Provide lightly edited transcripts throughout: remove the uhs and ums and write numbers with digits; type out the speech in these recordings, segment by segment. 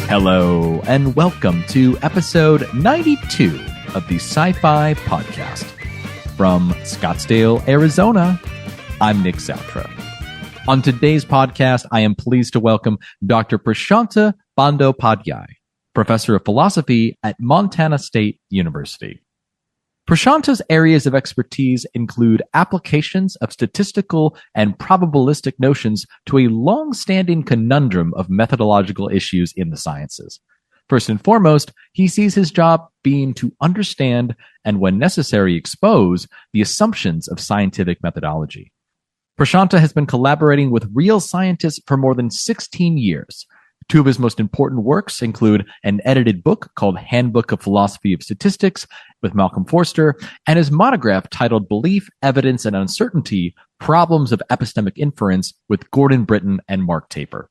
Hello, and welcome to episode 92 of the Sci-Fi Podcast. From Scottsdale, Arizona, I'm Nick Zoutra. On today's podcast, I am pleased to welcome Dr. Prasanta Bandyopadhyay, Professor of Philosophy at Montana State University. Prasanta's areas of expertise include applications of statistical and probabilistic notions to a long-standing conundrum of methodological issues in the sciences. First and foremost, he sees his job being to understand and, when necessary, expose the assumptions of scientific methodology. Prasanta has been collaborating with real scientists for more than 16 years. Two of his most important works include an edited book called Handbook of Philosophy of Statistics with Malcolm Forster and his monograph titled Belief, Evidence, and Uncertainty, Problems of Epistemic Inference with Gordon Britton and Mark Taper.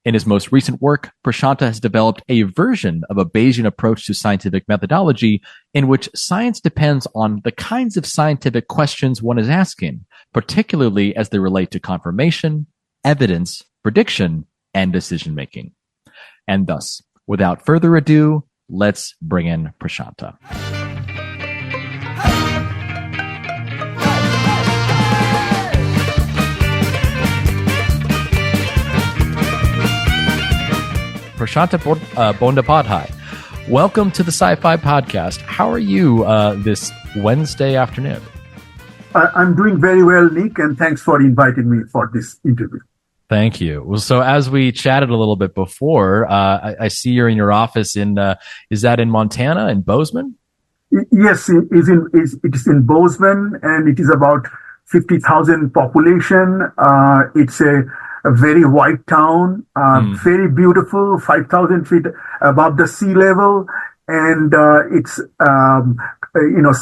In his most recent work, Prasanta has developed a version of a Bayesian approach to scientific methodology in which science depends on the kinds of scientific questions one is asking, particularly as they relate to confirmation, evidence, prediction, and decision-making. And thus, without further ado, let's bring in Prasanta. Prasanta Bandyopadhyay, welcome to the Sci-Fi Podcast. How are you this Wednesday afternoon? I'm doing very well, Nick, and thanks for inviting me for this interview. Thank you. Well, so as we chatted a little bit before, I see you're in your office is that in Montana, in Bozeman? Yes, it is in Bozeman, and it is about 50,000 population. It's a very white town, very beautiful, 5,000 feet above the sea level, and it's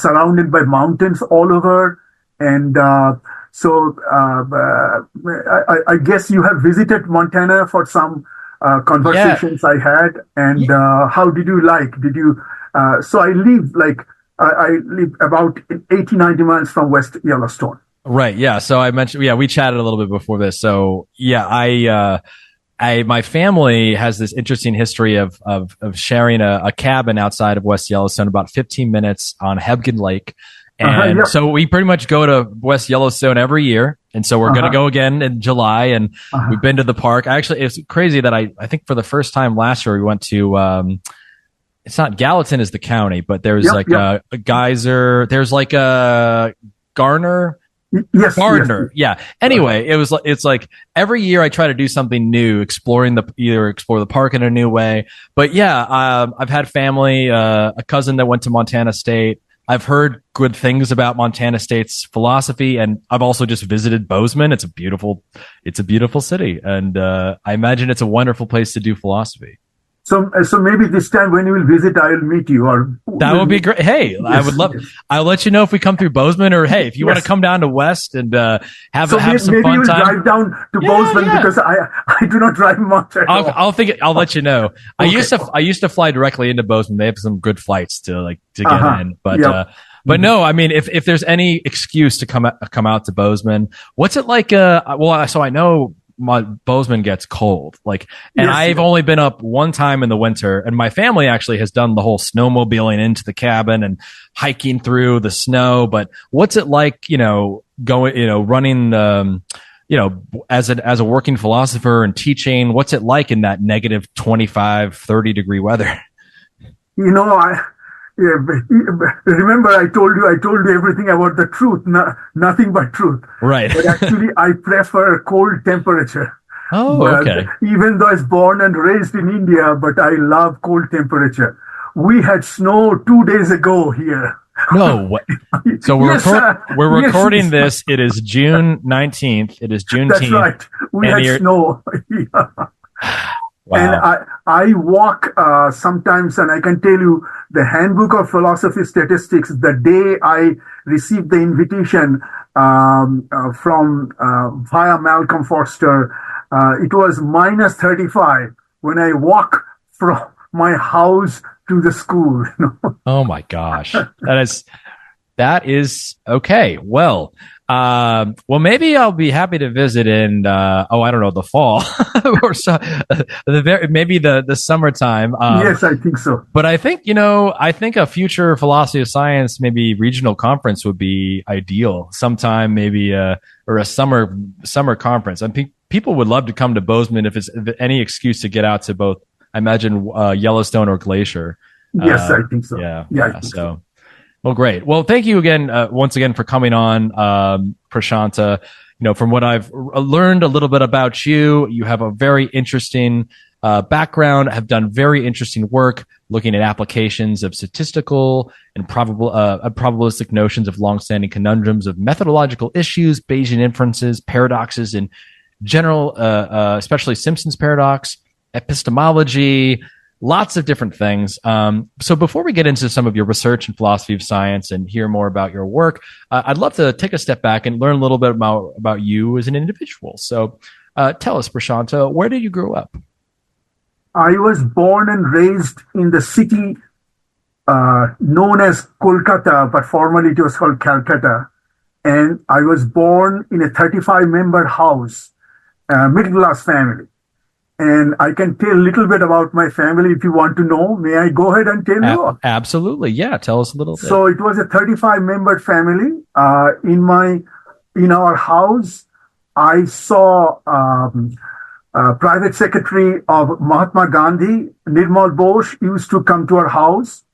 surrounded by mountains all over, and So I guess you have visited Montana for some conversations I had, and how did you like? Did you? So I live about 80, 90 miles from West Yellowstone. Right. Yeah. So I mentioned. Yeah, we chatted a little bit before this. So yeah, my family has this interesting history of sharing a cabin outside of West Yellowstone, about 15 minutes on Hebgen Lake. And so we pretty much go to West Yellowstone every year. And so we're going to go again in July, and we've been to the park. Actually, it's crazy that I think for the first time last year, we went to, it's not Gallatin is the county, but there's a geyser. There's like a Gardner. Yes. Yeah. Anyway, it's like every year I try to do something new, explore the park in a new way. But yeah, I've had family, a cousin that went to Montana State. I've heard good things about Montana State's philosophy, and I've also just visited Bozeman. It's a beautiful city, and I imagine it's a wonderful place to do philosophy. So maybe this time when you will visit, I will meet you. That would be great. Hey, yes, I would love. Yes. I'll let you know if we come through Bozeman, or hey, if you want to come down to West and have some fun time. Maybe you'll drive down to Bozeman because I do not drive much at all. I'll let you know. Okay. I used to fly directly into Bozeman. They have some good flights to get in, but but no, I mean, if there's any excuse to come out to Bozeman, what's it like? So I know. Bozeman gets cold, and I've only been up one time in the winter, and my family actually has done the whole snowmobiling into the cabin and hiking through the snow. But what's it like, running, as a working philosopher and teaching? What's it like in that negative 25, 30 degree weather? Remember I told you everything about the truth, nothing but truth. Right. But actually, I prefer cold temperature. Oh, okay. Even though I was born and raised in India, but I love cold temperature. We had snow 2 days ago here. No way. So we're recording this. It is June 19th. It is Juneteenth. That's right. We had snow. Wow. And I walk sometimes, and I can tell you the Handbook of Philosophy Statistics, the day I received the invitation from via Malcolm Forster, it was minus 35. When I walk from my house to the school. Oh my gosh. That is okay. Well, maybe I'll be happy to visit in, I don't know, the fall or maybe the summertime. Yes, I think so. But I think, I think a future philosophy of science, maybe regional conference would be ideal sometime, maybe, or a summer conference. I think people would love to come to Bozeman if any excuse to get out to both, I imagine, Yellowstone or Glacier. Yes, I think so. Yeah. I think so. Well, great. Well, thank you again, once again, for coming on, Prasanta. From what I've learned a little bit about you, you have a very interesting background, have done very interesting work looking at applications of statistical and probabilistic notions of longstanding conundrums of methodological issues, Bayesian inferences, paradoxes in general, especially Simpson's paradox, epistemology, lots of different things. So before we get into some of your research and philosophy of science and hear more about your work, I'd love to take a step back and learn a little bit about you as an individual. So tell us, Prasanta, where did you grow up? I was born and raised in the city known as Kolkata, but formerly it was called Calcutta. And I was born in a 35-member house, middle-class family. And I can tell a little bit about my family if you want to know. May I go ahead and tell you? Absolutely. Yeah. Tell us a little bit. So it was a 35-member family. In our house, I saw private secretary of Mahatma Gandhi, Nirmal Bose, used to come to our house.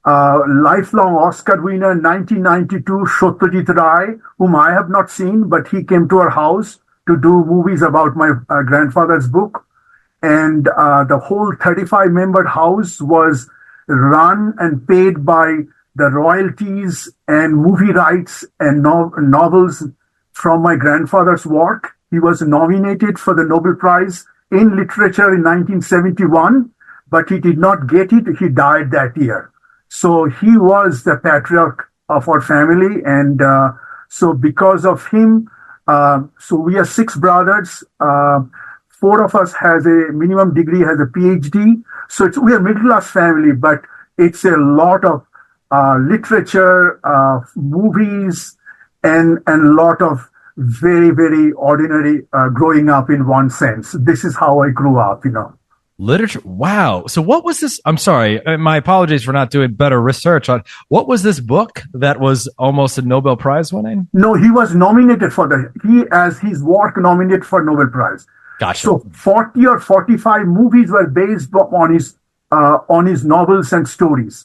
Lifelong Oscar winner, 1992, Satyajit Ray, whom I have not seen, but he came to our house to do movies about my grandfather's book. And the whole 35-member house was run and paid by the royalties and movie rights and novels from my grandfather's work. He was nominated for the Nobel Prize in Literature in 1971, but he did not get it. He died that year. So he was the patriarch of our family. And so because of him, so we are 6 brothers. 4 of us has a minimum degree, has a PhD. So we are middle-class family, but it's a lot of literature, movies, and a lot of very, very ordinary growing up in one sense. This is how I grew up, Literature. Wow. So what was this? I'm sorry. My apologies for not doing better research on what was this book that was almost a Nobel Prize winning? No, he was nominated as his work nominated for Nobel Prize. Gotcha. So 40 or 45 movies were based on his novels and stories.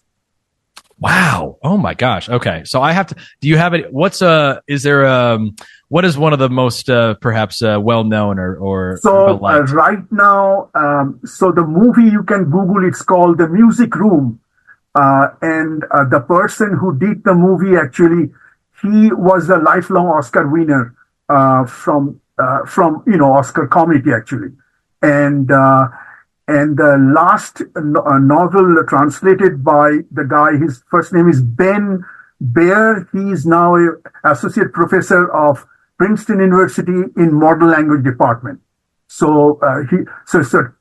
Wow. Oh my gosh. Okay. So do you have it? What is one of the most, perhaps, well-known or well-liked? Right now, so the movie you can Google, it's called The Music Room. And the person who did the movie, actually, he was a lifelong Oscar winner, from Oscar committee, actually. And the last novel translated by the guy, his first name is Ben Baer. He is now an associate professor of Princeton University in modern language department. So, the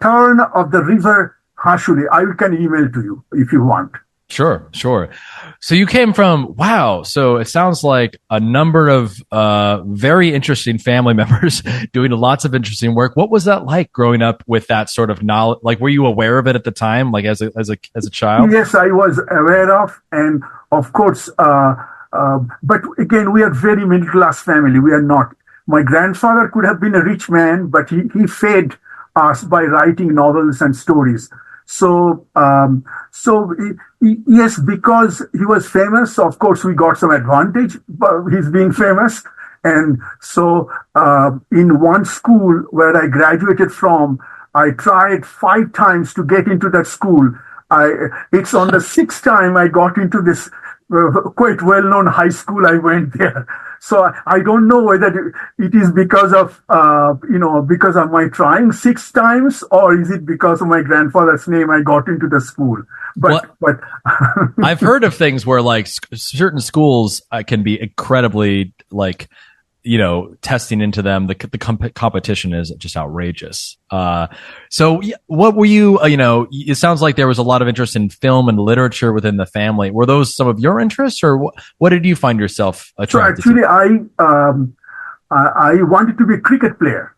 turn of the river Hashuli. I can email to you if you want. Sure. So you came from, wow. So it sounds like a number of very interesting family members doing lots of interesting work. What was that like growing up with that sort of knowledge? Like, were you aware of it at the time, like as a child? Yes, I was aware of, and of course, but again, we are very middle class family. We are not. My grandfather could have been a rich man, but he fed us by writing novels and stories. So yes, because he was famous, of course, we got some advantage, but he's being famous. And so, in one school where I graduated from, I tried 5 times to get into that school. It's on the 6th time I got into this quite well-known high school. I went there. So I don't know whether it is because of my trying 6 times, or is it because of my grandfather's name I got into the school. But I've heard of things where like certain schools can be incredibly like testing into them. The competition is just outrageous. So what were you, it sounds like there was a lot of interest in film and literature within the family. Were those some of your interests, or what did you find yourself attracted to? So actually, I wanted to be a cricket player.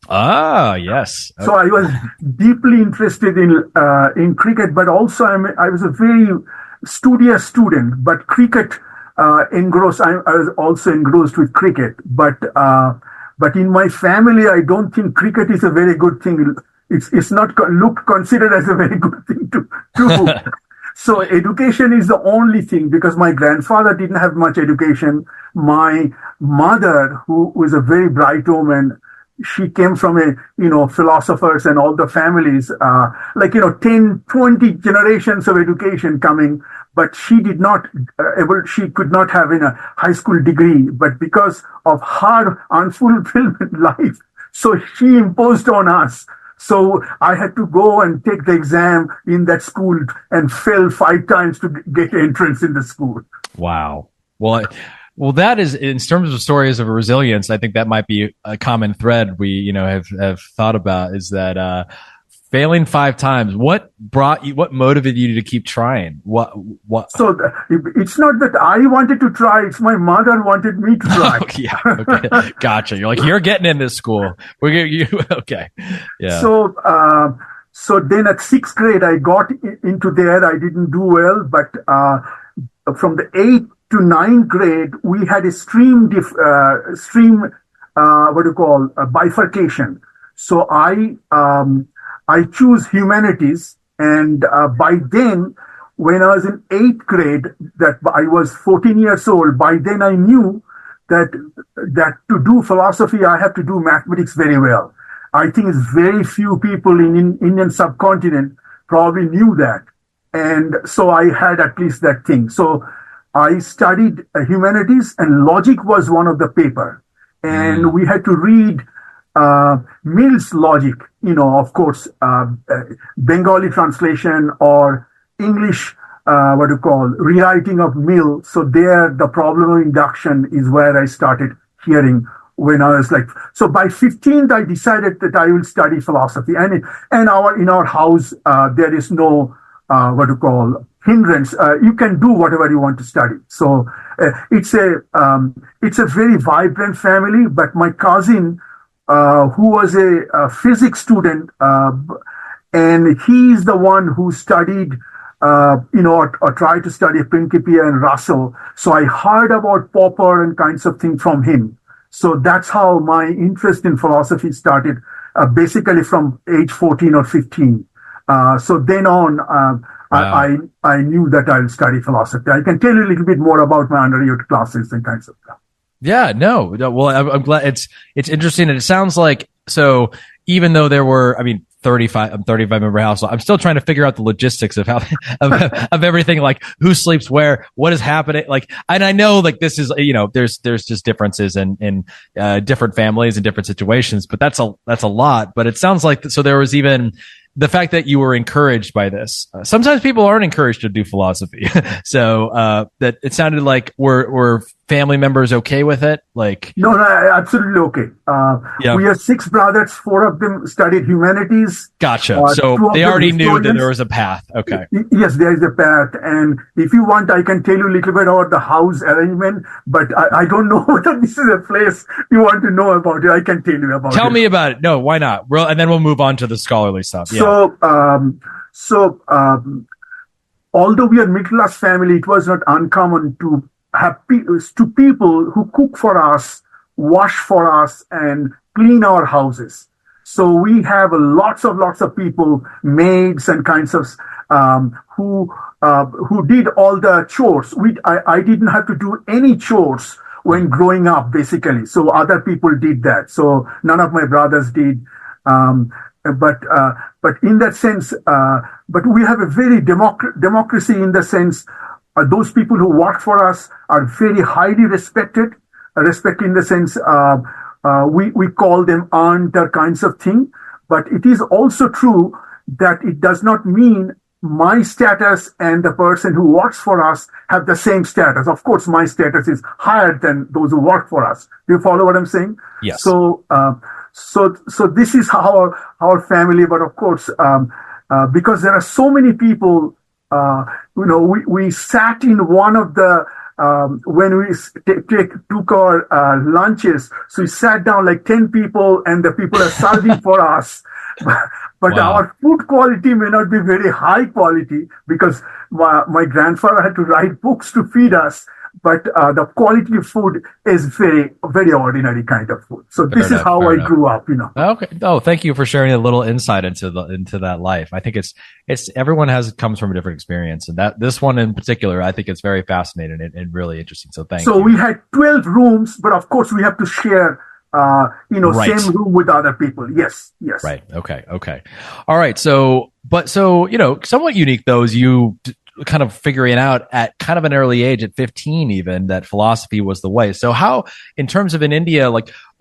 Ah, yes. Okay. So I was deeply interested in cricket, but also I was a very studious student, but cricket engrossed. I was also engrossed with cricket, but in my family, I don't think cricket is a very good thing. It's not considered as a very good thing to do. So education is the only thing, because my grandfather didn't have much education. My mother, who was a very bright woman, she came from philosophers and all the families, 10, 20 generations of education coming, but she did not she could not have a high school degree, but because of her unfulfillment life, so she imposed on us. So I had to go and take the exam in that school and fail 5 times to get entrance in the school. Wow. Well, that is, in terms of stories of resilience, I think that might be a common thread we, have thought about, is that failing 5 times. What motivated you to keep trying? What? So it's not that I wanted to try; it's my mother wanted me to try. Yeah. Okay. Gotcha. You're like, you're getting in this school. Okay. Yeah. So then at 6th grade, I got into there. I didn't do well, but from the 8th to 9th grade, we had a bifurcation. So I choose humanities, and by then, when I was in 8th grade, that I was 14 years old, by then I knew that to do philosophy, I have to do mathematics very well. I think it's very few people in Indian subcontinent probably knew that. And so I had at least that thing. So I studied humanities, and logic was one of the paper. And we had to read Mill's logic, of course, Bengali translation or English, rewriting of Mill. So there, the problem of induction is where I started hearing when I was so by 15th, I decided that I will study philosophy. And in our house, there is no, hindrance. You can do whatever you want to study. So it's a very vibrant family. But my cousin, who was a physics student, and he's the one who studied, or tried to study Principia and Russell. So I heard about Popper and kinds of things from him. So that's how my interest in philosophy started, basically from age 14 or 15. So then on, wow. I knew that I'll study philosophy. I can tell you a little bit more about my undergraduate classes and kinds of stuff. Yeah, no. Well, I'm glad it's interesting. And it sounds like, so even though there were, 35 member household, I'm still trying to figure out the logistics of how, of everything, like who sleeps where, what is happening. And I know this is, there's just differences in different families and different situations, but that's a lot. But it sounds like, so there was even the fact that you were encouraged by this. Sometimes people aren't encouraged to do philosophy. So, that it sounded like were family members okay with it? No, absolutely okay. Yeah. We have 6 brothers. 4 of them studied humanities. Gotcha. So they already knew that there was a path. Okay. Yes, there is a path. And if you want, I can tell you a little bit about the house arrangement, but I don't know whether this is a place you want to know about it. I can tell you about it. Tell me about it. No, why not? And then we'll move on to the scholarly stuff. Yeah. So, although we are middle-class family, it was not uncommon to have people who cook for us, wash for us, and clean our houses. So we have lots of people, maids and kinds of who did all the chores. I didn't have to do any chores when growing up, basically. So other people did that. So none of my brothers did. But in that sense, but we have a very democracy in the sense, those people who work for us are very highly respected. Respect in the sense, we call them aunt or kinds of thing. But it is also true that it does not mean my status and the person who works for us have the same status. Of course, my status is higher than those who work for us. Do you follow what I'm saying? Yes. So this is how our family, but of course, because there are so many people, we sat in one of the, when we took our lunches, so we sat down like 10 people and the people are serving for us. But Wow. our food quality may not be very high quality because my grandfather had to write books to feed us. But the quality of food is very, very ordinary kind of food. So this is how I grew up, Okay. Oh, thank you for sharing a little insight into that life. I think it's everyone comes from a different experience, and that this one in particular, I think it's very fascinating and really interesting. So thank you. So we had 12 rooms, but of course we have to share, Right. same room with other people. Yes. Right. Okay. All right. So, somewhat unique though is you kind of figuring out at kind of an early age, at 15 even, that philosophy was the way. So how, in terms of in India,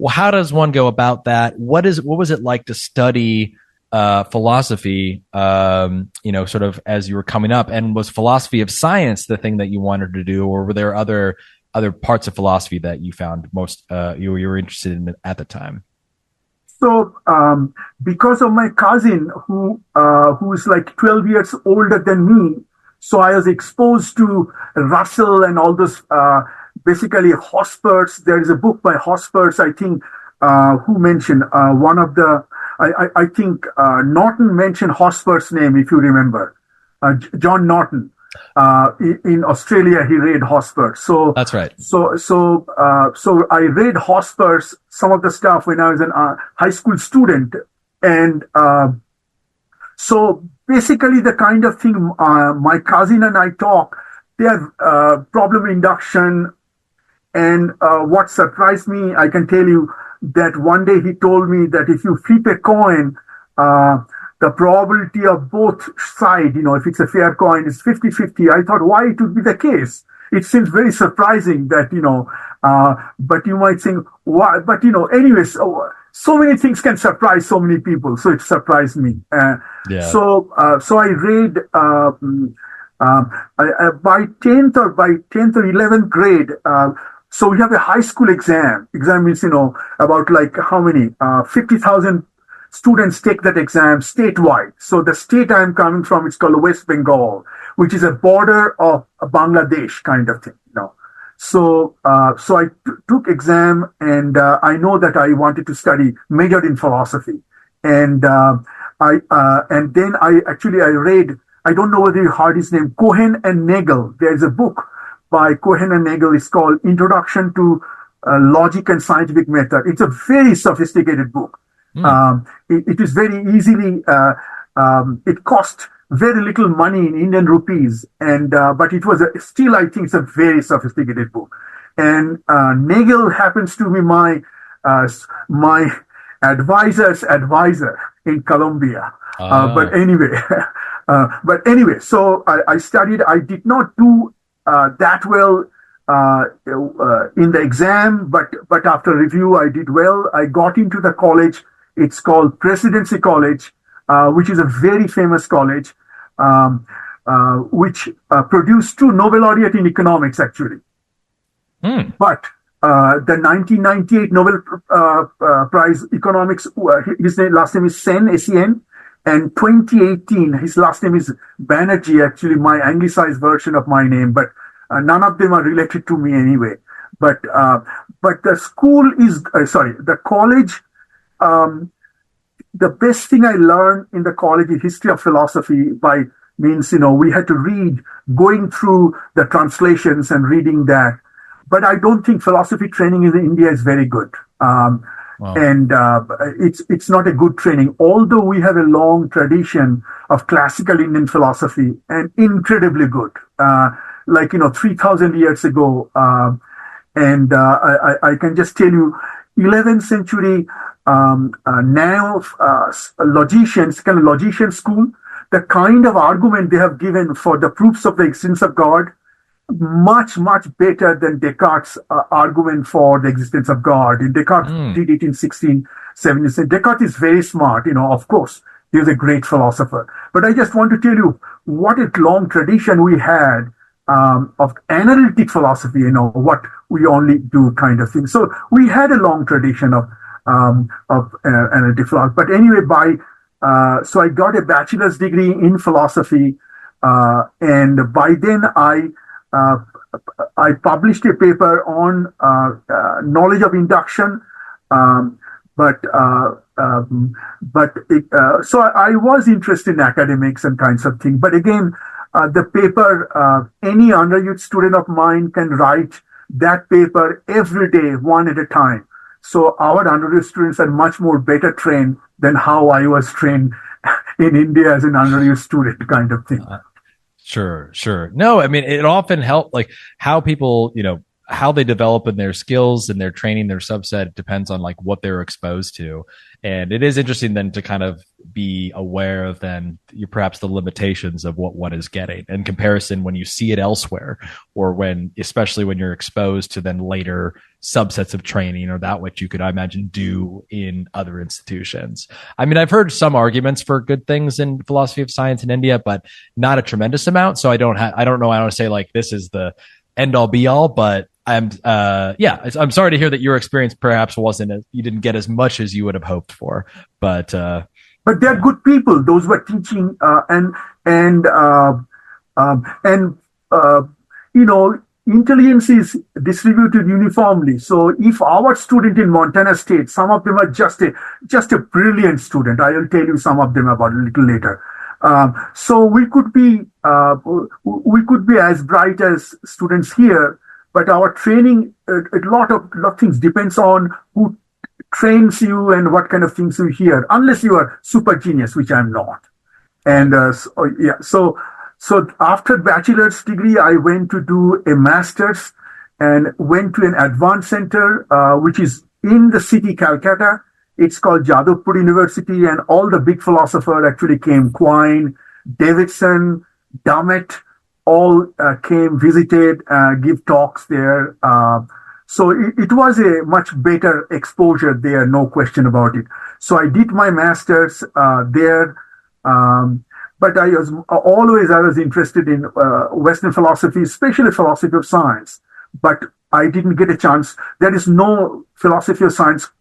how does one go about that? What was it like to study philosophy, sort of as you were coming up? And was philosophy of science the thing that you wanted to do, or were there other parts of philosophy that you found most you were interested in at the time? So, because of my cousin who's like 12 years older than me, so I was exposed to Russell and all those, basically Hospers. There is a book by Hospers, I think, who mentioned one of the, I think Norton mentioned Hosper's name, if you remember, John Norton. In Australia, he read Hosper. So that's right. So I read Hosper's, some of the stuff when I was a high school student, and so basically the kind of thing my cousin and I talk, they are problem induction, and what surprised me, I can tell you that one day he told me that if you flip a coin, the probability of both sides, if it's a fair coin, is 50-50. I thought, why it would be the case? It seems very surprising that, but you might think, why? But, anyways, so many things can surprise so many people. So it surprised me. Yeah. So I read, by 10th or 11th grade, so we have a high school exam. Exam means, about like how many, 50,000 students take that exam statewide. So the state I'm coming from, it's called West Bengal, which is a border of Bangladesh kind of thing. So I took exam, and I know that I wanted to study, majored in philosophy, and then I read. I don't know whether you heard his name, Cohen and Nagel. There's a book by Cohen and Nagel. It's called Introduction to Logic and Scientific Method. It's a very sophisticated book. It is very easily, it cost very little money in Indian rupees, and but it was still, I think, it's a very sophisticated book. And Nagel happens to be my advisor's advisor in Colombia. But anyway, so I studied. I did not do that well in the exam, but after review, I did well. I got into the college. It's called Presidency College, which is a very famous college, which produced 2 Nobel laureates in economics, actually. But the 1998 Nobel Prize economics, his last name is Sen, S-E-N, and 2018, his last name is Banerjee, actually my anglicized version of my name, but none of them are related to me anyway. But the school is, the college, the best thing I learned in the college is history of philosophy we had to read, going through the translations and reading that. But I don't think philosophy training in India is very good. Wow. And it's not a good training, although we have a long tradition of classical Indian philosophy and incredibly good, 3,000 years ago. I can just tell you, 11th century logician school, the kind of argument they have given for the proofs of the existence of God, much, much better than Descartes' argument for the existence of God. Descartes did it in 1670s. Descartes is very smart, of course. He was a great philosopher. But I just want to tell you what a long tradition we had of analytic philosophy, what we only do kind of thing. So we had a long tradition of analytic philosophy. But anyway, so I got a bachelor's degree in philosophy, and by then I published a paper on knowledge of induction, so I was interested in academics and kinds of things. But again, the paper, any undergraduate student of mine can write that paper every day, one at a time. So our undergraduate students are much more better trained than how I was trained in India as an undergraduate student kind of thing. Sure. No, I mean, it often helps, like how people, how they develop in their skills and their training, their subset depends on like what they're exposed to. And it is interesting then to kind of be aware of then perhaps the limitations of what one is getting in comparison when you see it elsewhere, or especially when you're exposed to then later subsets of training or that what you could, I imagine, do in other institutions. I mean, I've heard some arguments for good things in philosophy of science in India, but not a tremendous amount. So I don't know. I don't want to say like this is the end all be all, but I'm sorry to hear that your experience perhaps you didn't get as much as you would have hoped for, but they're good people. Those were teaching, intelligence is distributed uniformly. So if our student in Montana State, some of them are just a brilliant student. I will tell you some of them about a little later. So we could be as bright as students here, but our training, a lot of things depends on who trains you and what kind of things you hear, unless you are super genius, which I'm not. And so after bachelor's degree, I went to do a master's and went to an advanced center, which is in the city, Calcutta. It's called Jadavpur University, and all the big philosophers actually came. Quine, Davidson, Dummett, all came, visited, give talks there. So it was a much better exposure there, no question about it. So I did my master's there, but I was interested in Western philosophy, especially philosophy of science. But I didn't get a chance. There is no philosophy of science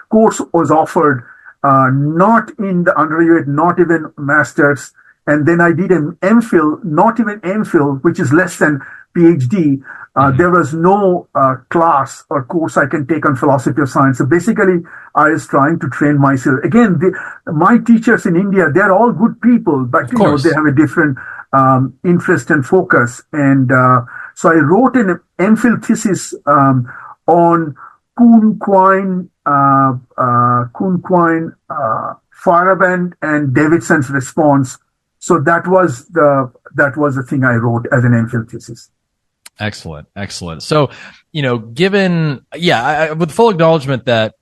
course was offered, not in the undergraduate, not even master's. And then I did an MPhil, not even MPhil, which is less than PhD. There was no class or course I can take on philosophy of science. So basically, I was trying to train myself. Again, my teachers in India, they're all good people, but they have a different interest and focus. And so I wrote an MPhil thesis on Kuhn-Quine, Feyerabend, and Davidson's response. So that was the thing I wrote as an MPhil thesis. Excellent. So, with full acknowledgement that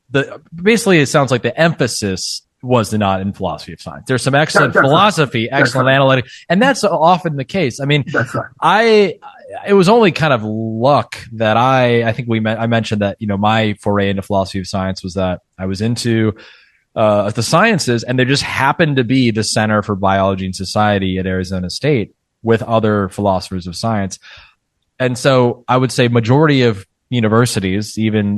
basically it sounds like the emphasis was not in philosophy of science. There's some excellent philosophy, right. Excellent analytic, and that's often the case. I mean, that's right. It was only kind of luck that I think I mentioned that, my foray into philosophy of science was that I was into the sciences, and there just happened to be the Center for Biology and Society at Arizona State with other philosophers of science. And so I would say majority of universities, even,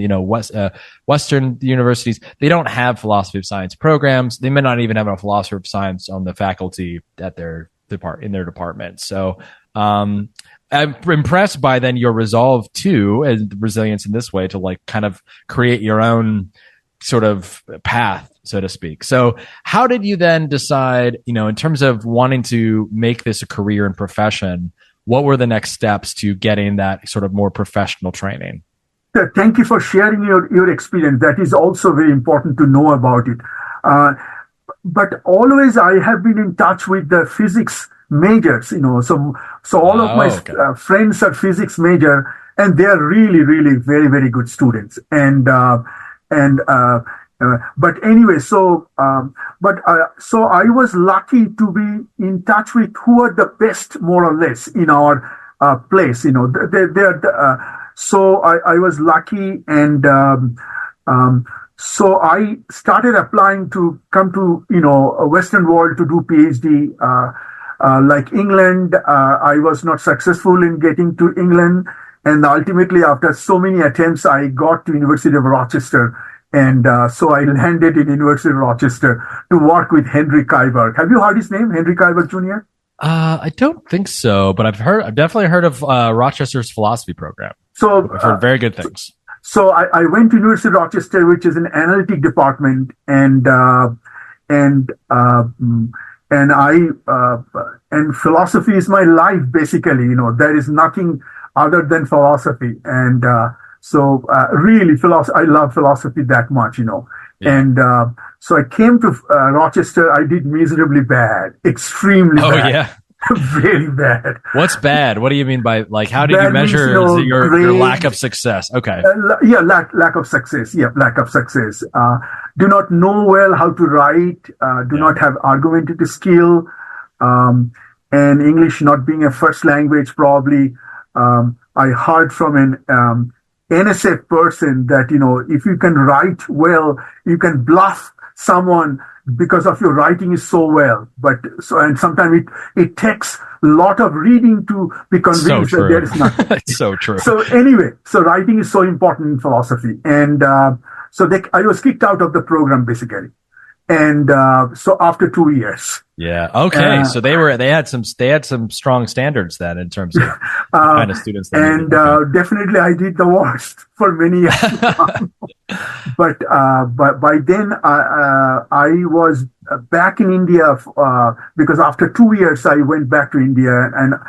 Western universities, they don't have philosophy of science programs. They may not even have a philosopher of science on the faculty at their department. So, I'm impressed by then your resolve too, and resilience in this way to like kind of create your own sort of path, so to speak. So how did you then decide, in terms of wanting to make this a career and profession, what were the next steps to getting that sort of more professional training? Thank you for sharing your experience. That is also very important to know about it. But always I have been in touch with the physics majors, so all of my friends are physics major, and they are really, really very, very good students. But anyway, so I was lucky to be in touch with who are the best, more or less, in our place. So I was lucky, and So I started applying to come to, a Western world to do PhD. Like England, I was not successful in getting to England. And ultimately, after so many attempts, I got to University of Rochester. And so I landed in University of Rochester to work with Henry Kaiberg. Have you heard his name, Henry Kaiberg Jr.? I don't think so, but I've definitely heard of Rochester's philosophy program. So I've heard very good things. So I went to University of Rochester, which is an analytic department, and philosophy is my life basically. There is nothing other than philosophy, and really I love philosophy that much. Yeah. And so I came to Rochester. I did miserably bad, extremely bad. Oh yeah. Very bad. What's bad? What do you mean by how did you measure your lack of success? Okay. Lack of success. Yeah, lack of success. Do not know well how to write. Do not have argumentative skill. And English not being a first language, probably. I heard from an NSF person that if you can write well, you can bluff someone because of your writing is so well, and sometimes it takes a lot of reading to be convinced that there is nothing. It's so true. So anyway, writing is so important in philosophy, and I was kicked out of the program basically, and so after 2 years. Yeah. Okay. So they had some strong standards then in terms of the kind of students. And definitely I did the worst for many years. But by then I was back in India because after 2 years I went back to India and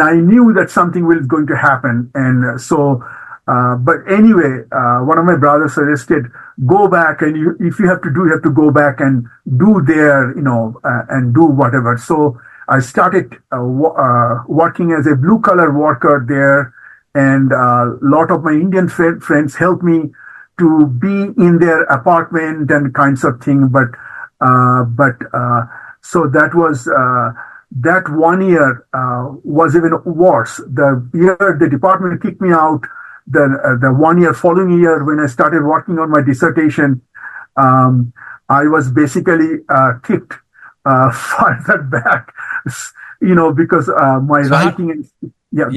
I knew that something was going to happen, and so. But anyway, one of my brothers suggested go back, and if you have to go back and do there, and do whatever. So I started working as a blue collar worker there, and a lot of my Indian friends helped me to be in their apartment and kinds of thing. So that was. That 1 year was even worse. The year the department kicked me out, the 1 year following year when I started working on my dissertation, I was basically kicked further back, because my writing.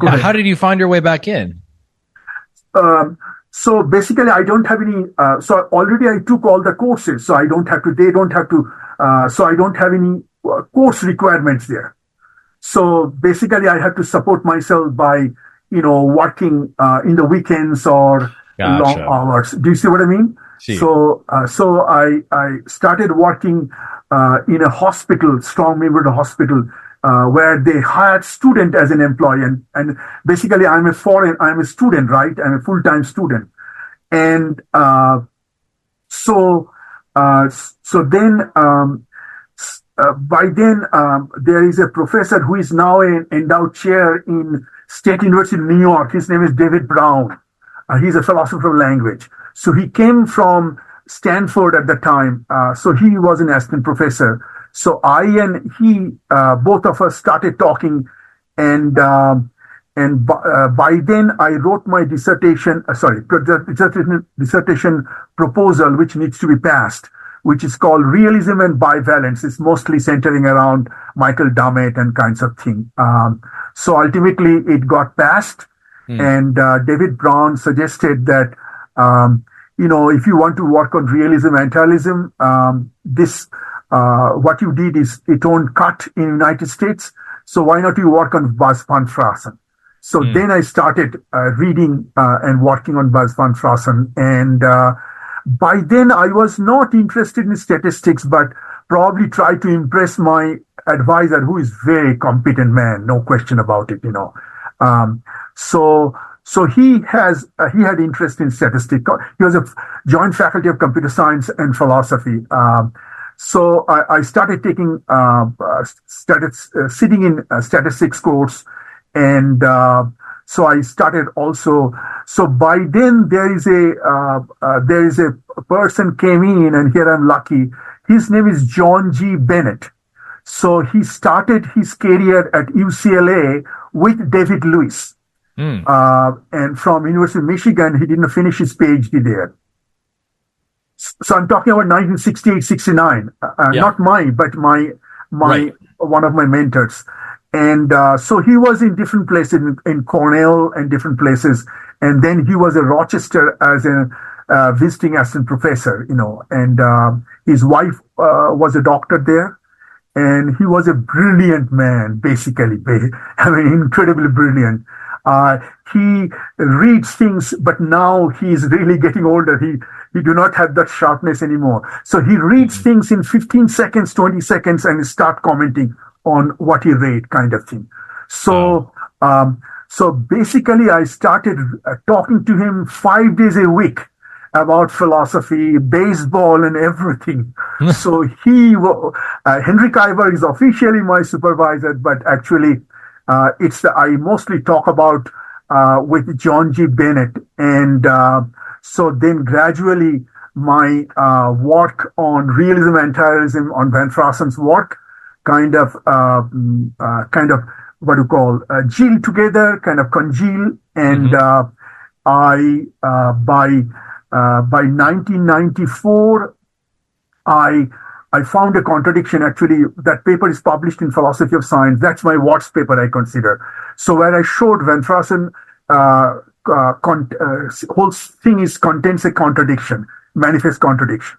How did you find your way back in? So basically, I don't have any. So already I took all the courses, so I don't have to. They don't have to. So I don't have any course requirements there. So basically, I have to support myself by working in the weekends or long hours. Do you see what I mean? See. So I started working in a hospital, strong member hospital, where they hired student as an employee, and basically I'm a student, right? I'm a full-time student, and then. By then, there is a professor who is now an endowed chair in State University of New York. His name is David Brown. He's a philosopher of language. So he came from Stanford at the time. So he was an assistant professor. So I and he, both of us started talking, and by then I wrote my dissertation proposal, which needs to be passed, which is called Realism and Bivalence. It's mostly centering around Michael Dummett and kinds of thing. So ultimately it got passed, and David Brown suggested that, if you want to work on realism and idealism, what you did is it won't cut in the United States. So why not you work on Buzz van Fraassen? So then I started reading and working on Buzz van Fraassen, and by then, I was not interested in statistics, but probably tried to impress my advisor, who is very competent man, no question about it, So he had interest in statistics. He was a joint faculty of computer science and philosophy. So I started taking sitting in a statistics course, and so I started also. So by then there is a person came in, and here I'm lucky. His name is John G. Bennett. So he started his career at UCLA with David Lewis, and from University of Michigan, he didn't finish his PhD there. So I'm talking about 1968, 69. Not mine, but my one of my mentors. And so he was in different places in Cornell and different places. And then he was in Rochester as a visiting assistant professor, and his wife was a doctor there. And he was a brilliant man, basically. I mean, incredibly brilliant. He reads things, but now he's really getting older. He do not have that sharpness anymore. So he reads things in 15 seconds, 20 seconds, and start commenting on what he read, kind of thing. So, so basically, I started talking to him 5 days a week about philosophy, baseball, and everything. So Henry Kuyber is officially my supervisor, but actually, I mostly talk about with John G. Bennett, and so then gradually my work on realism and anti-realism on Van Frassen's work kind of what you call gel together, kind of congeal, and by 1994, I found a contradiction. Actually, that paper is published in Philosophy of Science. That's my Watts paper, I consider. So where I showed Van Frassen whole thing contains a contradiction, manifest contradiction.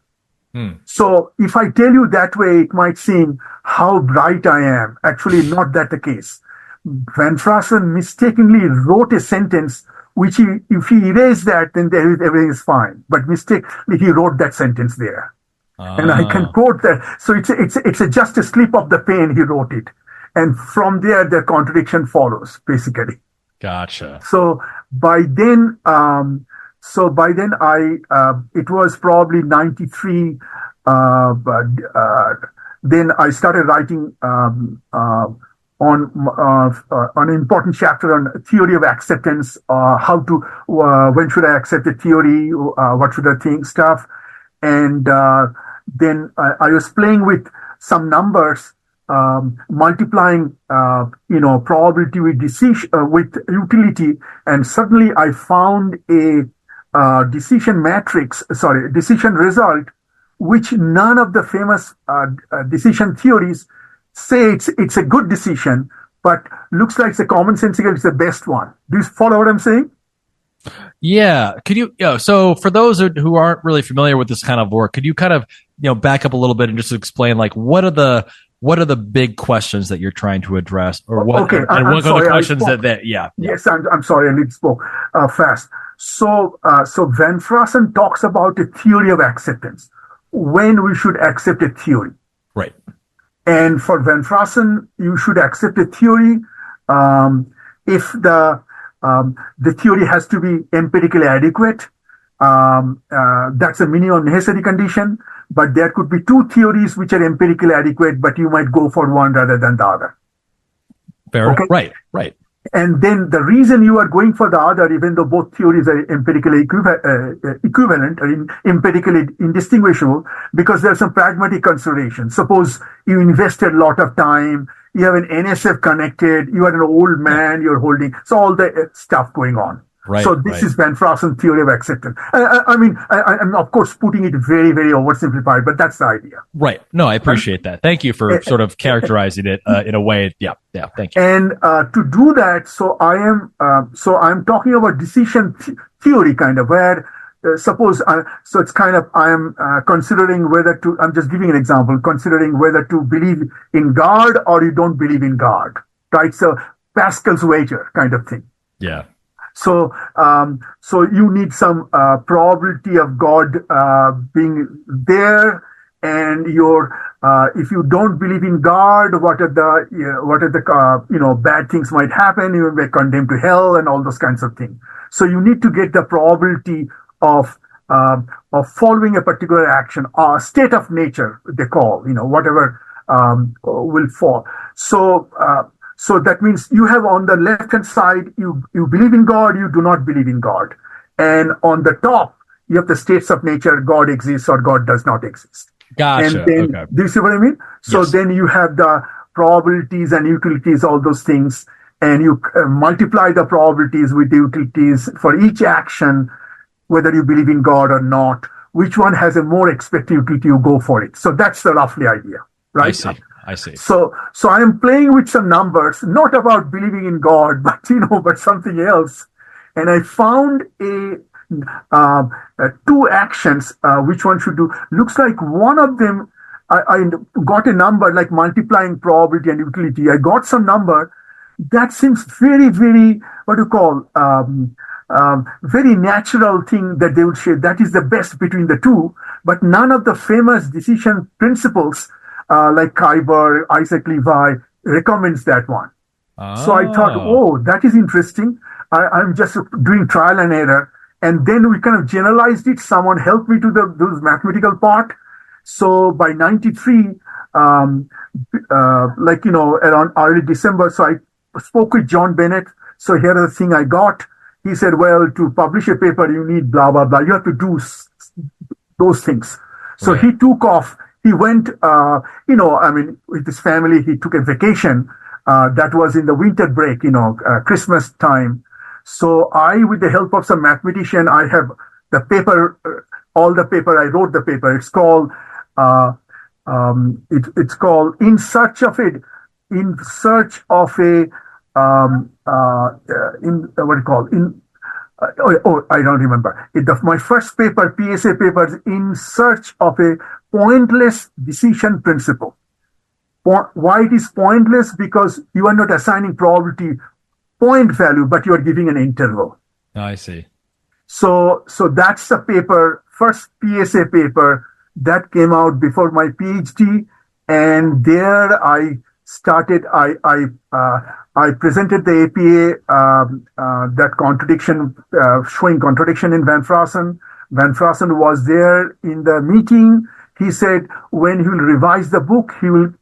So if I tell you that way, it might seem how bright I am. Actually, not that the case. Van Frassen mistakenly wrote a sentence which if he erased that, then everything is fine. But mistakenly, he wrote that sentence there. And I can quote that. So it's just a slip of the pen, he wrote it. And from there, the contradiction follows, basically. Gotcha. So by then, it was probably 93. Then I started writing on an important chapter on theory of acceptance, when should I accept a theory, what should I think, stuff. And then I was playing with some numbers, multiplying, probability with with utility, and suddenly I found a decision result, which none of the famous decision theories say it's a good decision, but looks like it's a commonsensical, it's the best one. Do you follow what I'm saying? Yeah. Could you, so for those who aren't really familiar with this kind of work, could you kind of, back up a little bit and just explain, like, what are the big questions that you're trying to address, or what, okay, and what are the questions yeah. Yes, I'm sorry, I spoke fast. So Van Frassen talks about a theory of acceptance, when we should accept a theory. Right. And for Van Frassen, you should accept a theory if the theory has to be empirically adequate. That's a minimum necessary condition. But there could be two theories which are empirically adequate, but you might go for one rather than the other. Fair. Okay? Right. And then the reason you are going for the other, even though both theories are empirically equivalent or empirically indistinguishable, because there are some pragmatic considerations. Suppose you invested a lot of time, you have an NSF connected, you are an old man, you're holding, so all the stuff going on. Right, so this is Van Frassen theory of acceptance. I'm of course putting it very, very oversimplified, but that's the idea. Right. No, I appreciate that. Thank you for sort of characterizing it in a way. Yeah. Thank you. And to do that, I'm talking about decision theory, kind of, where suppose so it's kind of I am considering whether to. I'm just giving an example, considering whether to believe in God or you don't believe in God, right? So Pascal's wager kind of thing. Yeah. So you need some probability of God being there, and if you don't believe in God, what are the bad things might happen? You may be condemned to hell and all those kinds of things. So you need to get the probability of following a particular action, state of nature they call, whatever will fall. So that means you have on the left-hand side, you believe in God, you do not believe in God. And on the top, you have the states of nature, God exists or God does not exist. Gotcha. And then, do you see what I mean? So yes. Then you have the probabilities and utilities, all those things, and you multiply the probabilities with the utilities for each action, whether you believe in God or not, which one has a more expected utility, you go for it. So that's the roughly idea, right? I see. So I am playing with some numbers, not about believing in God, but but something else. And I found two actions which one should do. Looks like one of them, I got a number like multiplying probability and utility. I got some number that seems very, very, very natural thing that they would say that is the best between the two. But none of the famous decision principles like Khyber, Isaac Levi recommends that one. So I thought, that is interesting. I'm just doing trial and error. And then we kind of generalized it. Someone helped me to those mathematical part. So by 93, around early December, so I spoke with John Bennett. So here are the thing I got. He said, well, to publish a paper, you need blah, blah, blah. You have to do those things. So he took off. He went, with his family, he took a vacation. That was in the winter break, Christmas time. So I, with the help of some mathematician, I have the paper, all the paper, I wrote the paper. It's called, it's called In Search of a, I don't remember. My first paper, PSA paper, is In Search of a Pointless Decision Principle. Why it is pointless? Because you are not assigning probability point value, but you are giving an interval. I see. So that's the paper, first PSA paper that came out before my PhD. And there I started, I presented the APA, that contradiction, showing contradiction in Van Fraassen. Van Fraassen was there in the meeting. He said when he will revise the book, he will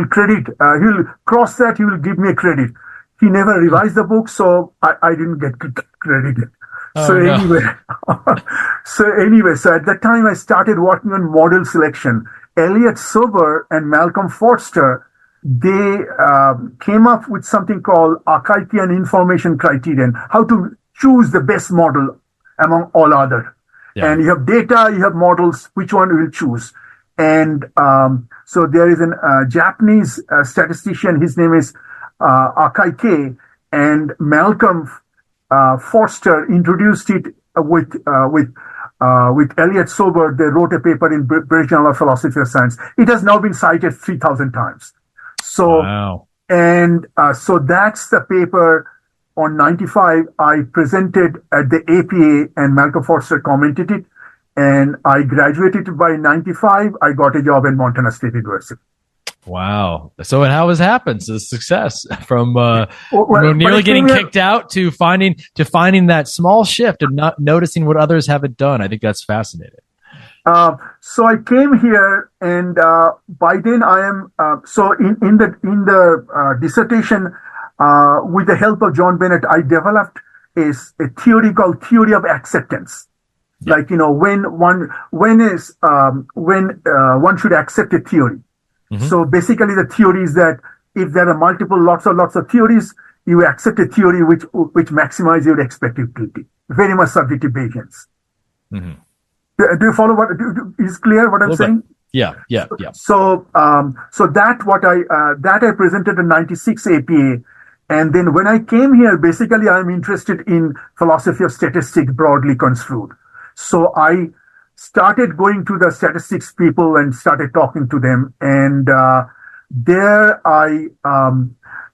credit, he will cross that, he will give me a credit. He never revised the book, so I didn't get credited. So at that time I started working on model selection. Elliot Sober and Malcolm Forster, they came up with something called Akaitian information criterion, how to choose the best model among all other. Yeah. And you have data, you have models, which one you will choose. And so there is a Japanese statistician, his name is Akaike, and Malcolm Forster introduced it with Elliot Sober. They wrote a paper in British Journal of Philosophy of Science. It has now been cited 3,000 times. So, wow. And so that's the paper on 95. I presented at the APA and Malcolm Forster commented it. And I graduated by 95. I got a job in Montana State University. Wow. So, and how has happened? So, success from nearly getting kicked out to finding that small shift of not noticing what others haven't done. I think that's fascinating. So I came here, and by then I am in the dissertation with the help of John Bennett, I developed a theory called theory of acceptance. Yeah. Like when one should accept a theory. Mm-hmm. So basically, the theory is that if there are lots of theories, you accept a theory which maximizes your expected utility. Very much subjective Bayesians. Mm-hmm. Do you follow what is clear what I'm saying? Yeah. So that I presented in 96 APA, and then when I came here, basically I'm interested in philosophy of statistics broadly construed. So I started going to the statistics people and started talking to them, and there I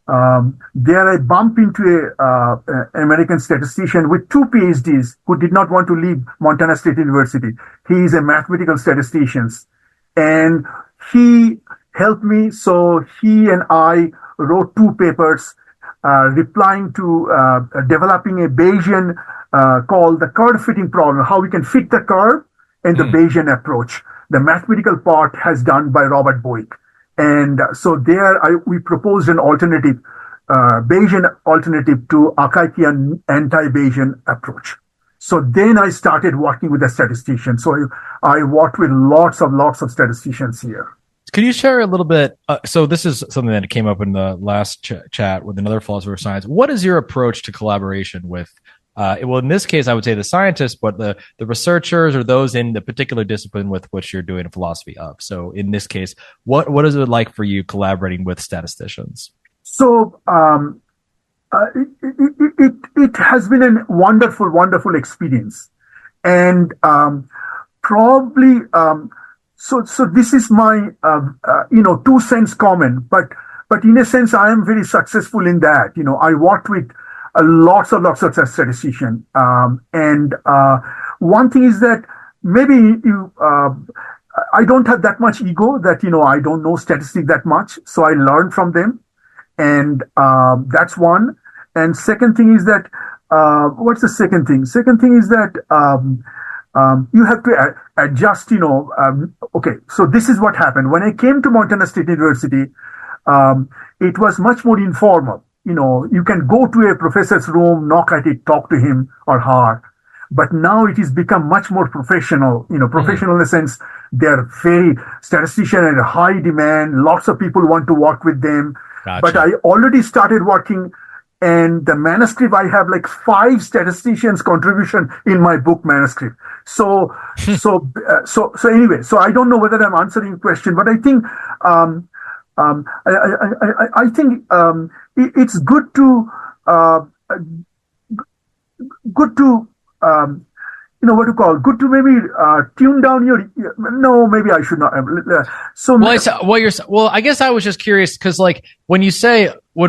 bump into a American statistician with two PhDs who did not want to leave Montana State University. He is a mathematical statistician, and he helped me. So he and I wrote two papers replying to developing a Bayesian called the curve fitting problem, how we can fit the curve, and the Bayesian approach. The mathematical part has done by Robert Boeck. And so there we proposed an alternative, Bayesian alternative to Akaitian anti-Bayesian approach. So then I started working with a statistician. So I worked with lots of statisticians here. Could you share a little bit? So this is something that came up in the last chat with another philosopher of science. What is your approach to collaboration with well, in this case, I would say the scientists, but the researchers or those in the particular discipline with which you're doing a philosophy of. So in this case, what is it like for you collaborating with statisticians? So it has been a wonderful experience, and probably so this is my 2 cents comment, but in a sense I am very successful in that. I worked with lots of statisticians, and one thing is that maybe I don't have that much ego that I don't know statistics that much, so I learn from them, and that's one. And second thing is that what's the second thing? Second thing is that you have to adjust. Okay, so this is what happened when I came to Montana State University. It was much more informal. You can go to a professor's room, knock at it, talk to him or her. But now it has become much more professional, professional in the sense they're very statistician and high demand. Lots of people want to work with them. Gotcha. But I already started working, and the manuscript, I have like 5 statisticians' contribution in my book manuscript. So anyway, so I don't know whether I'm answering your question, but I think, I think it's good to good to maybe tune down your. No, maybe I should not. I guess I was just curious because, like, when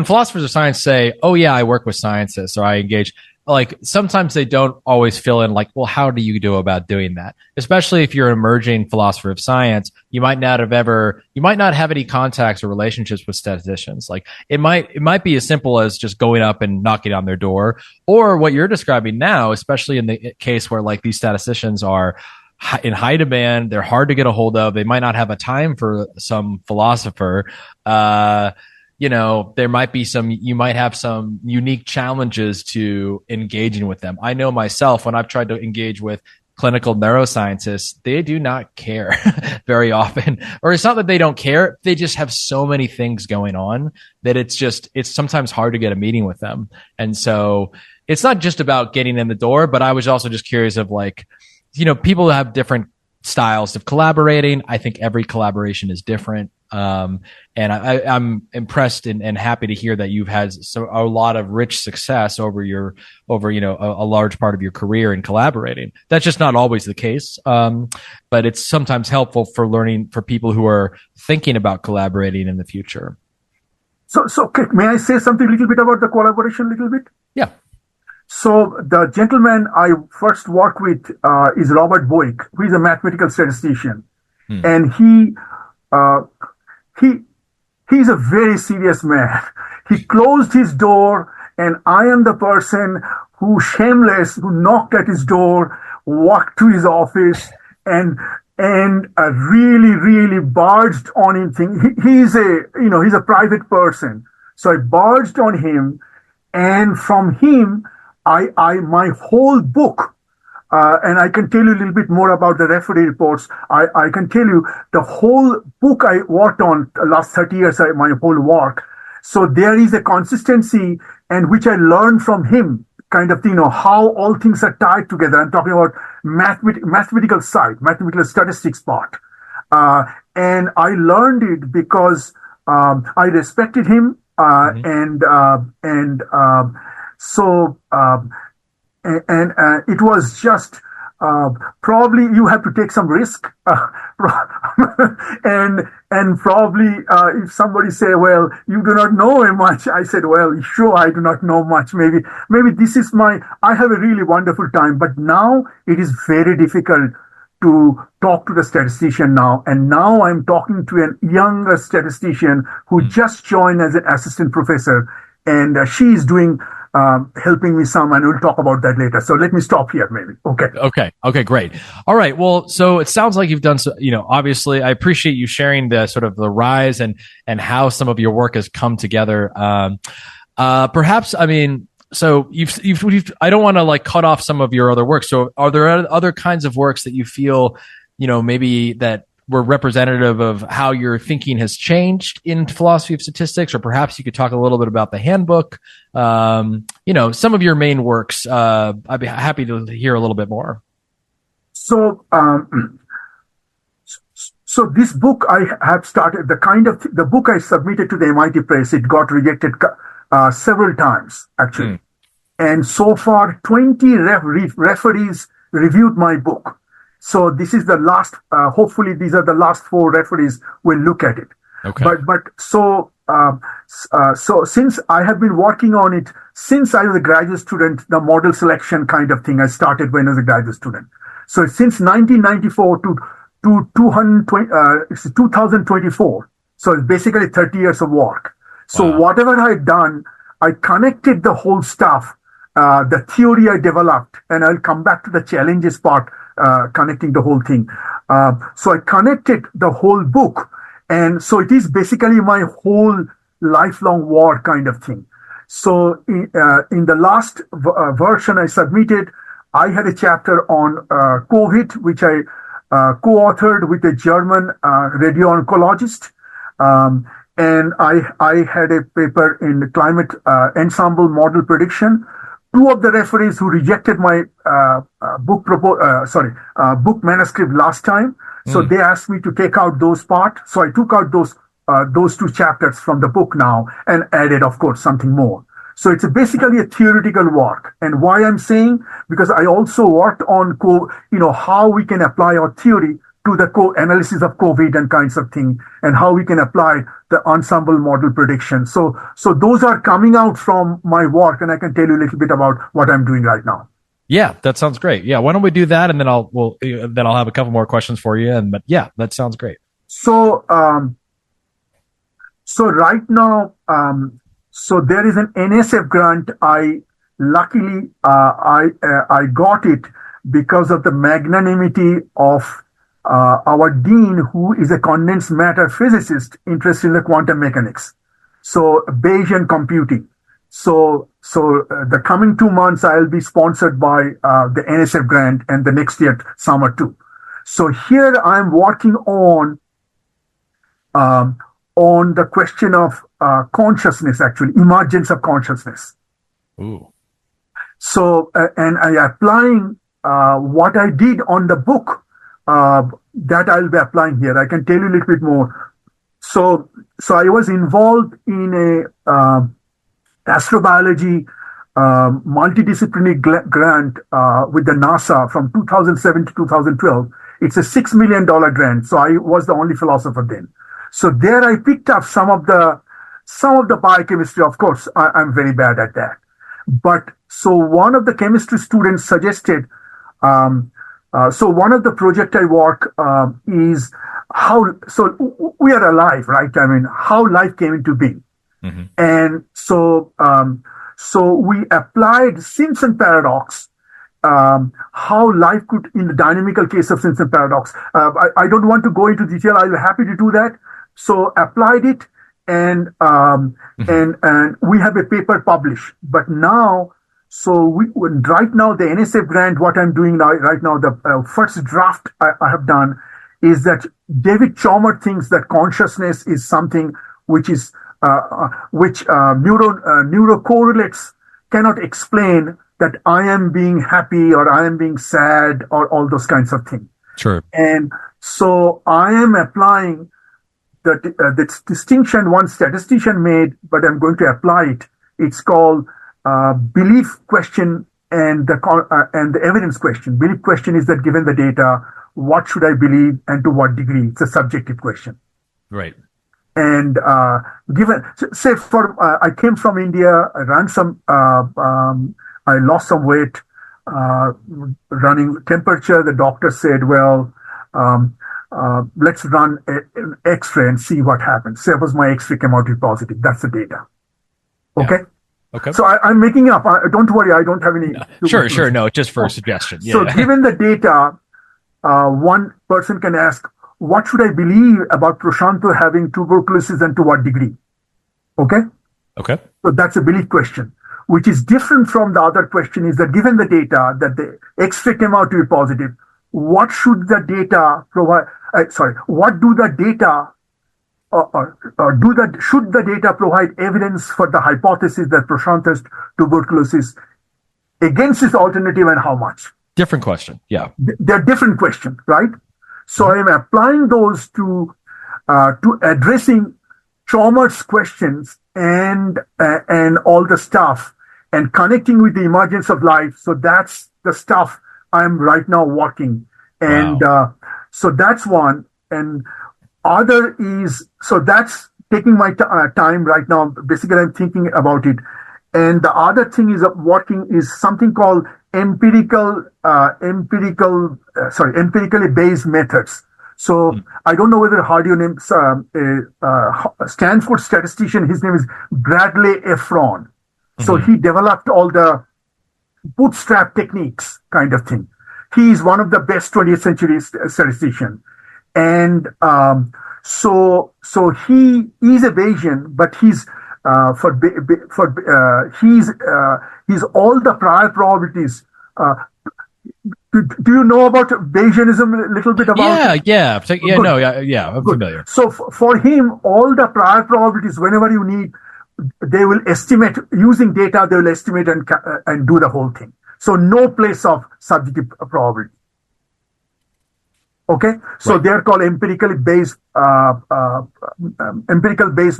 philosophers of science say, "Oh yeah, I work with scientists," or "I engage," like sometimes they don't always fill in, like, well, how do you go about doing that? Especially if you're an emerging philosopher of science, you might not have any contacts or relationships with statisticians. Like it might be as simple as just going up and knocking on their door, or what you're describing now, especially in the case where like these statisticians are in high demand, they're hard to get a hold of. They might not have a time for some philosopher. There might be you might have some unique challenges to engaging with them. I know myself, when I've tried to engage with clinical neuroscientists, they do not care very often. Or it's not that they don't care. They just have so many things going on that it's sometimes hard to get a meeting with them. And so it's not just about getting in the door, but I was also just curious of like, people have different styles of collaborating. I think every collaboration is different. And I'm impressed and happy to hear that you've had a lot of rich success over a large part of your career in collaborating. That's just not always the case. But it's sometimes helpful for learning for people who are thinking about collaborating in the future. So may I say something a little bit about the collaboration a little bit? Yeah. So the gentleman I first worked with is Robert Boyk, who is a mathematical statistician. And he's a very serious man. He closed his door, and I am the person who knocked at his door, walked to his office, and really barged on him. He's a private person. So I barged on him, and from him, my whole book, and I can tell you a little bit more about the referee reports. I can tell you the whole book I worked on the last 30 years, my whole work. So there is a consistency, and which I learned from him, kind of, how all things are tied together. I'm talking about mathematical side, mathematical statistics part. And I learned it because I respected him, so it was just probably you have to take some risk, and probably if somebody say, well, you do not know much, I said, well, sure, I do not know much. Maybe this is I have a really wonderful time, but now it is very difficult to talk to the statistician now. And now I'm talking to a younger statistician who just joined as an assistant professor, and she is doing helping me some, and we'll talk about that later. So let me stop here, maybe. Okay, great. All right. Well, so it sounds like you've done, obviously I appreciate you sharing the sort of the rise and how some of your work has come together. Perhaps, so you've I don't want to like cut off some of your other work. So are there other kinds of works that you feel, maybe that were representative of how your thinking has changed in philosophy of statistics, or perhaps you could talk a little bit about the handbook, some of your main works. I'd be happy to hear a little bit more. So, so this book I have started, the book I submitted to the MIT Press, it got rejected several times, actually. And so far, 20 referees reviewed my book. So this is the last, hopefully these are the last 4 referees will look at it. Okay. So since I have been working on it, since I was a graduate student, the model selection kind of thing I started when I was a graduate student. So since 1994 to 2024. So it's basically 30 years of work. So whatever I've done, I connected the whole stuff, the theory I developed, and I'll come back to the challenges part, connecting the whole thing. So I connected the whole book. And so it is basically my whole lifelong work kind of thing. So in the last version I submitted, I had a chapter on COVID, which I co-authored with a German radio-oncologist. And I had a paper in the climate ensemble model prediction. 2 of the referees who rejected my book manuscript last time, so they asked me to take out those parts. So I took out those 2 chapters from the book now and added, of course, something more. So it's basically a theoretical work. And why I'm saying, because I also worked on how we can apply our theory to the analysis of COVID and kinds of thing, and how we can apply the ensemble model prediction. So those are coming out from my work, and I can tell you a little bit about what I'm doing right now. Yeah, that sounds great. Yeah, why don't we do that, and then I'll have a couple more questions for you. But yeah, that sounds great. So right now, so there is an NSF grant. Luckily I got it because of the magnanimity of our dean, who is a condensed matter physicist interested in the quantum mechanics. So Bayesian computing. So the coming 2 months I'll be sponsored by the NSF grant, and the next year summer too. So here I'm working on the question of consciousness, actually emergence of consciousness. Ooh. So and I applying what I did on the book. That I'll be applying here. I can tell you a little bit more. So I was involved in a astrobiology multidisciplinary grant with the NASA from 2007 to 2012. It's a $6 million grant. So I was the only philosopher then. So there I picked up some of the biochemistry. Of course, I'm very bad at that. But so one of the chemistry students suggested. So one of the project I work is how, so we are alive, right? I mean, how life came into being. Mm-hmm. And so we applied Simpson paradox, how life could, in the dynamical case of Simpson paradox. I don't want to go into detail. I'll be happy to do that. So applied it, and we have a paper published. But now, right now, the NSF grant, what I'm doing right now, the first draft I have done is that David Chalmers thinks that consciousness is something which is neurocorrelates cannot explain that I am being happy or I am being sad or all those kinds of things. Sure. And so I am applying the distinction one statistician made, but I'm going to apply it. It's called belief question and the evidence question. Belief question is that given the data, what should I believe and to what degree? It's a subjective question. Right. And given, say, I came from India, I ran I lost some weight, running temperature. The doctor said, well, let's run an X-ray and see what happens. Suppose my X-ray came out positive. That's the data. Okay. Yeah. Okay. So I'm making up. Don't worry. I don't have any. Sure. No, just for a suggestion. Yeah. So given the data, one person can ask, what should I believe about Prasanta having tuberculosis and to what degree? Okay. Okay. So that's a belief question, which is different from the other question is that given the data that the X-ray came out to be positive, what should the data provide? What do the data should the data provide evidence for the hypothesis that Prasanta's tuberculosis against its alternative, and how much? Different question. Yeah. They're different questions, right? So I'm applying those to addressing Chalmers' questions and all the stuff and connecting with the emergence of life. So that's the stuff I'm right now working. And so that's one. And other is, so that's taking my time right now. Basically, I'm thinking about it. And the other thing is working is something called empirically based methods. So I don't know whether I heard your name, Stanford statistician. His name is Bradley Efron. So he developed all the bootstrap techniques kind of thing. He is one of the best 20th century statisticians. And so he is a Bayesian, but he's he's all the prior probabilities. Do you know about Bayesianism a little bit about it? I'm familiar. So for him, all the prior probabilities, whenever you need, they will estimate using data. They will estimate and do the whole thing. So no place of subjective probability. Okay, so they're called empirical based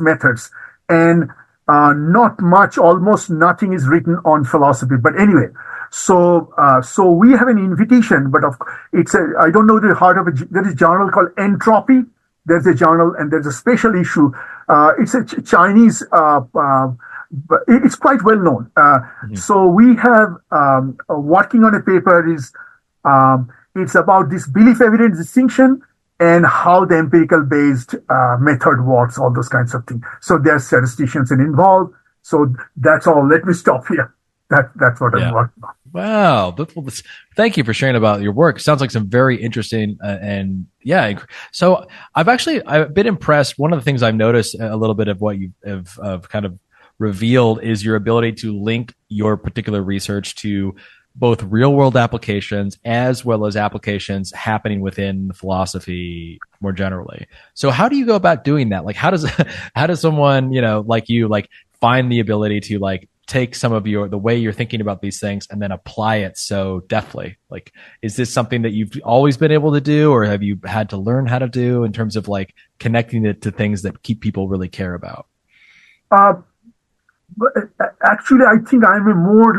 methods, and not much, almost nothing is written on philosophy. But anyway, so we have an invitation, but I don't know if you heard of it. There is a journal called Entropy. There's a journal, and there's a special issue. It's a Chinese. It's quite well known. So we have working on a paper is. It's about this belief evidence distinction and how the empirical based method works, all those kinds of things. So there's statisticians involved. So that's all. Let me stop here. That's what I'm working on. Wow. Thank you for sharing about your work. Sounds like some very interesting So I've been impressed. One of the things I've noticed a little bit of what you have kind of revealed is your ability to link your particular research to both real world applications as well as applications happening within philosophy more generally. So how do you go about doing that? Like, how does someone, like you, find the ability to take some of the way you're thinking about these things and then apply it so deftly? Like, is this something that you've always been able to do, or have you had to learn how to do in terms of connecting it to things that people really care about? But actually, I think I'm more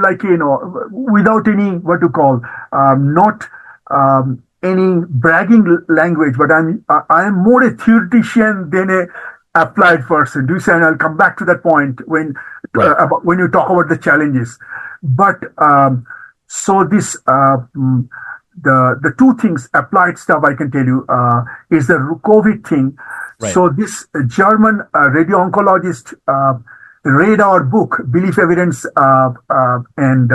without any not any bragging language, but I'm more a theoretician than a applied person. Do you say? And I'll come back to that point when you talk about the challenges. But so this the two things, applied stuff, I can tell you is the COVID thing. Right. So this German radio oncologist read our book, Belief Evidence and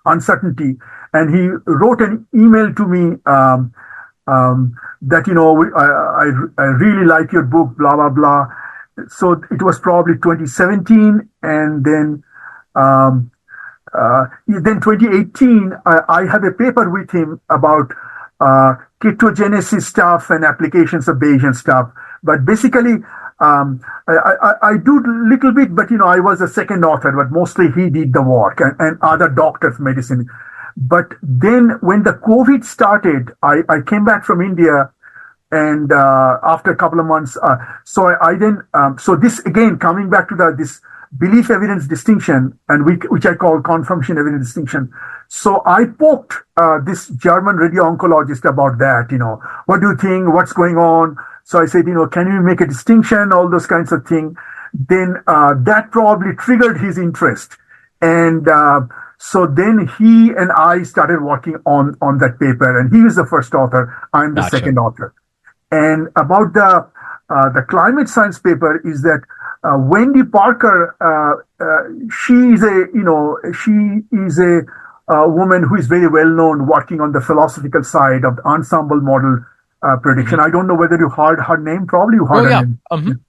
Uncertainty, and he wrote an email to me that, I really like your book, blah, blah, blah. So it was probably 2017, and then 2018, I had a paper with him about ketogenesis stuff and applications of Bayesian stuff. But basically, I do a little bit, but I was a second author, but mostly he did the work and other doctors, medicine. But then when the COVID started, I came back from India, and after a couple of months, so this again, coming back to this belief evidence distinction, and which I call confirmation evidence distinction. So I poked this German radio oncologist about that, what do you think, what's going on? So I said, can you make a distinction, all those kinds of things. Then that probably triggered his interest. And so then he and I started working on that paper, and he is the first author. I'm the second author. And about the climate science paper is that Wendy Parker, she is a woman who is very well known working on the philosophical side of the ensemble model prediction. I don't know whether you heard her name. Probably you heard her name.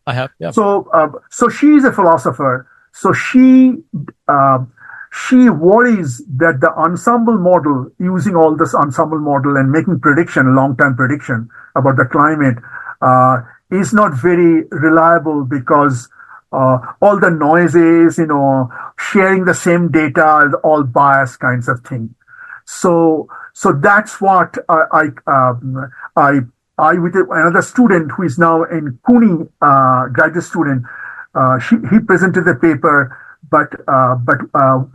I have. Yeah. So she is a philosopher. So she she worries that the ensemble model, using all this ensemble model and making prediction, long-term prediction about the climate, is not very reliable because all the noises, sharing the same data, all biased kinds of thing. So that's what I with another student who is now in CUNY, graduate student, he presented the paper, but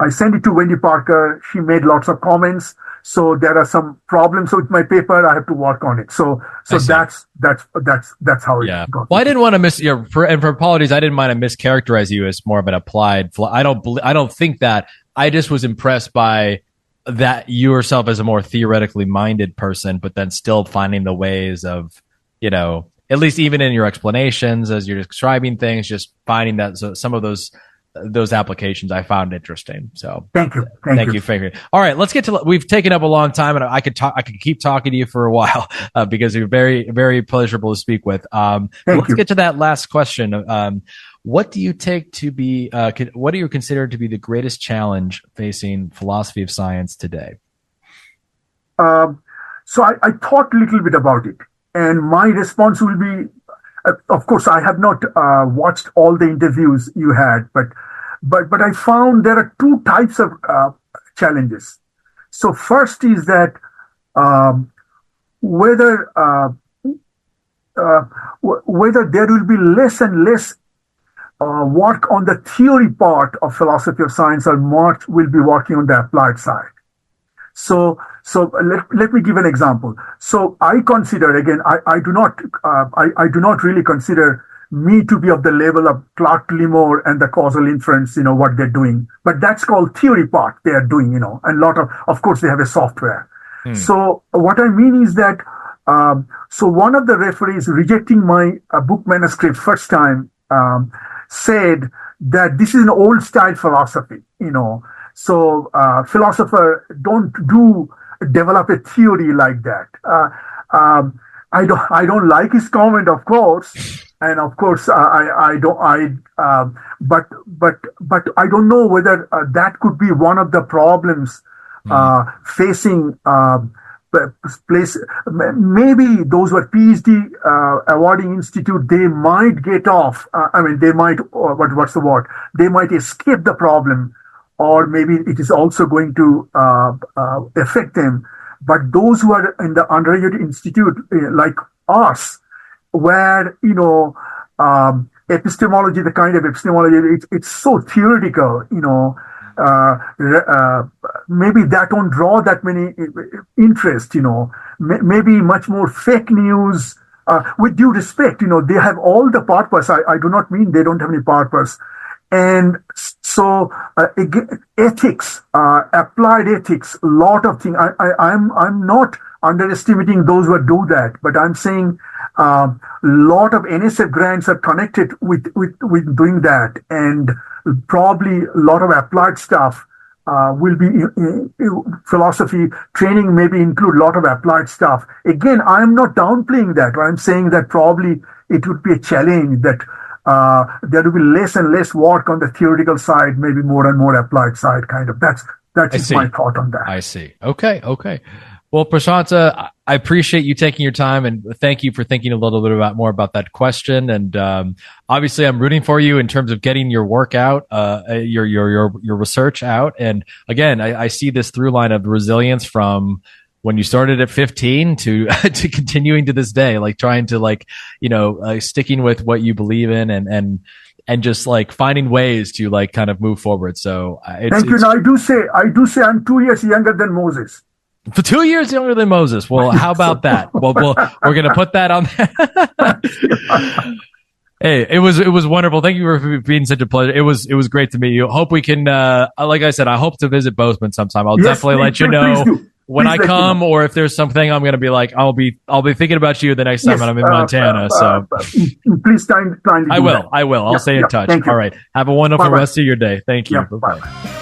I sent it to Wendy Parker. She made lots of comments. So there are some problems with my paper. I have to work on it. So that's how it got. Well, I didn't want to for apologies, I didn't mind to mischaracterize you as more of an applied. I don't think that. I just was impressed by that you yourself as a more theoretically minded person, but then still finding the ways of, at least even in your explanations as you're describing things, just finding that some of those applications I found interesting. So thank you for figuring. All right, let's get to. We've taken up a long time, and I could keep talking to you for a while because you're very, very pleasurable to speak with. Let's get to that last question. What do you take to be? What do you consider to be the greatest challenge facing philosophy of science today? So I thought a little bit about it, and my response will be, of course, I have not watched all the interviews you had, but I found there are two types of challenges. So first is that whether there will be less and less work on the theory part of philosophy of science, or more will be working on the applied side. So let me give an example. So I consider, again, I do not really consider me to be of the level of Clark Limor and the causal inference, what they're doing. But that's called theory part they are doing, and of course they have a software. So what I mean is that, so one of the referees rejecting my book manuscript first time, said that this is an old style philosophy, So philosopher don't develop a theory like that. I don't like his comment, of course, and of course but I don't know whether that could be one of the problems facing place. Maybe those were PhD awarding institute, they might get off. They might, what's the word? They might escape the problem, or maybe it is also going to affect them. But those who are in the undergraduate institute, like us, where, epistemology, the kind of epistemology, it's so theoretical, maybe that don't draw that many interest, maybe much more fake news, with due respect, they have all the purpose. I do not mean they don't have any purpose. And so, ethics, applied ethics, lot of things. I'm not underestimating those who do that, but I'm saying, lot of NSF grants are connected with doing that, and probably a lot of applied stuff will be philosophy training, maybe include a lot of applied stuff. Again, I'm not downplaying that. I'm saying that probably it would be a challenge that there will be less and less work on the theoretical side, maybe more and more applied side, kind of. That is my thought on that. I see. Okay. Well, Prasanta, I appreciate you taking your time, and thank you for thinking a little bit more about that question. And obviously, I'm rooting for you in terms of getting your work out, your research out. And again, I see this through line of resilience from when you started at 15 to continuing to this day, like trying to sticking with what you believe in and just like finding ways to like kind of move forward. So thank you. Now I do say I'm 2 years younger than Moses. For 2 years younger than Moses. Well, how about that? Well, we're going to put that on there. Hey, it was wonderful. Thank you for being such a pleasure. It was great to meet you. Hope we can, like I said, I hope to visit Bozeman sometime. I'll definitely let you know when I come, or if there's something I'm going to be like, I'll be thinking about you the next time I'm in Montana. So please kindly I will. I'll stay in touch. All right. Have a wonderful rest of your day. Thank you. Bye-bye.